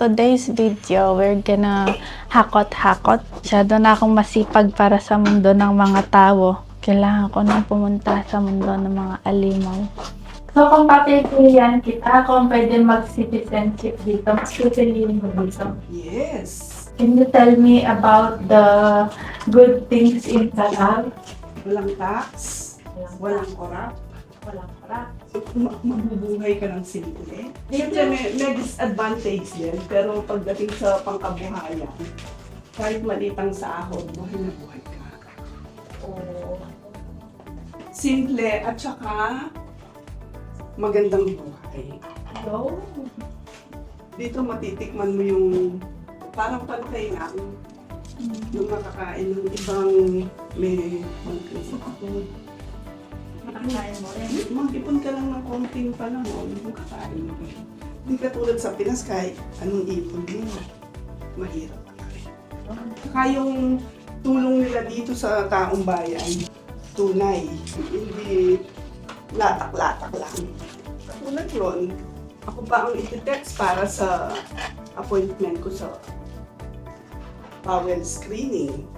today's video, we're gonna hakot-hakot. Masyado na akong masipag para sa mundo ng mga tao. Kailangan ko nang pumunta sa mundo ng mga alimaw. So, kung papipilian kita, kung pwede mag-citizenship dito, mas pipiliin mo dito. Yes. Can you tell me about the good things in Tagal? Walang tax, walang korap, mabubuhay ka ng simple. Siyempre may disadvantage din, pero pagdating sa pangkabuhayan, kahit malitang sahod, buhay na buhay ka. Simple at saka magandang buhay. Hello? Dito matitikman mo yung parang pantay lang. Yung makakain ng ibang may food. Makakain mo rin. Mag-ipon ka lang ng konting panahon, makakain mo rin. Hindi katulad sa Pinas, kahit anong ipon mo, mahirap ka rin. Saka yung tulong nila dito sa taong bayan, tunay, hindi latak-latak lang. Katulad yun, ako pa ang iti-text para sa appointment ko sa bowel screening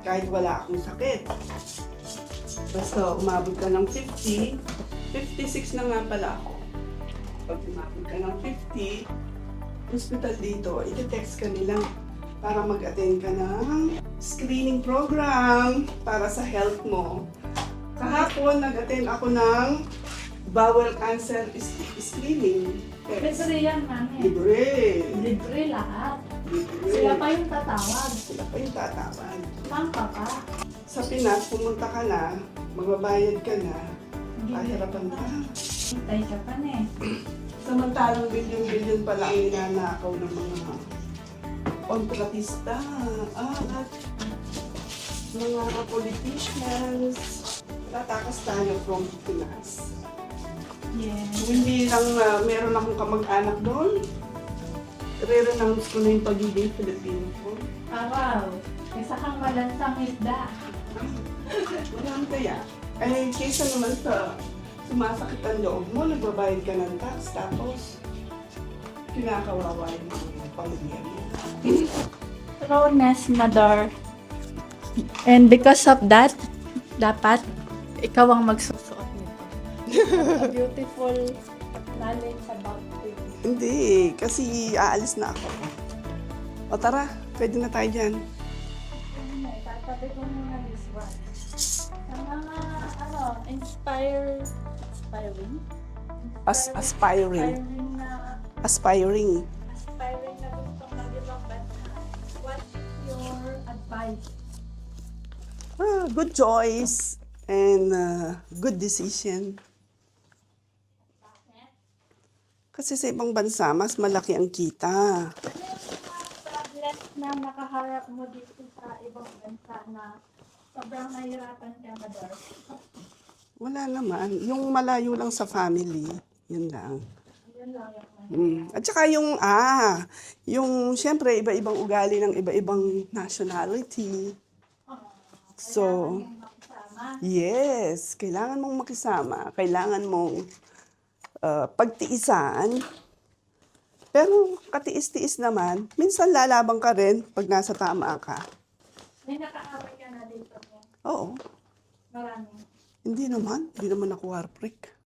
kahit wala akong sakit. Basta umabot ka ng 50, 56 na nga pala ako. Pag umabot ka ng 50, hospital dito, iti-text ka nila para mag-attend ka ng screening program para sa health mo. Kahapon, nag-attend ako ng bowel cancer screening. Libre yan, mami. Libre. Libre lahat. Libre. Sila pa yung tatawag. Sila pa yung tatawag. Ma'am ka pa. Sa Pinas, pumunta ka na, magbabayad ka na, kahirapan ka. Hintay ka pa na eh. Samantalang bilyon-bilyon pala ang ninanakaw ng mga kontratista at mga politicians. Tatakas tayo from Pinas. Yes. Hindi lang meron akong kamag-anak doon. Re-renounce ko na yung pagiging Filipino ko. Wow. Isa kang malansang isda. Walang kaya. Eh, kaysa naman sa sumasakit ang loob mo, nagbabayad ka ng tax, tapos kinakawawa yung pamilya mo. Rones, Mador. And because of that, dapat ikaw ang magsusuot nito. A beautiful knowledge about it. Hindi, kasi aalis na ako. O tara, pwede na tayo dyan. Tatabi ko muna this one. Sa mga, inspiring? Aspiring. Aspiring na gustong mag-ibang bansa. What is your advice? Good choice and good decision. Bakit? Kasi sa ibang bansa, mas malaki ang kita. Ano yung mga problems na nakaharap mo dito sa ibang bansa na sobrang nahihirapan ka, Mador? Wala naman. Yung malayo lang sa family, yun lang. Yun lang yung At saka yung syempre iba-ibang ugali ng iba-ibang nationality. So, makisama. yes, kailangan mong makisama, kailangan mong pagtiisan. Pero katiis-tiis naman, minsan lalabang ka rin pag nasa tama ka. May nakaaway ka na dito mo. Oo, Marami. hindi naman ako heartbreak.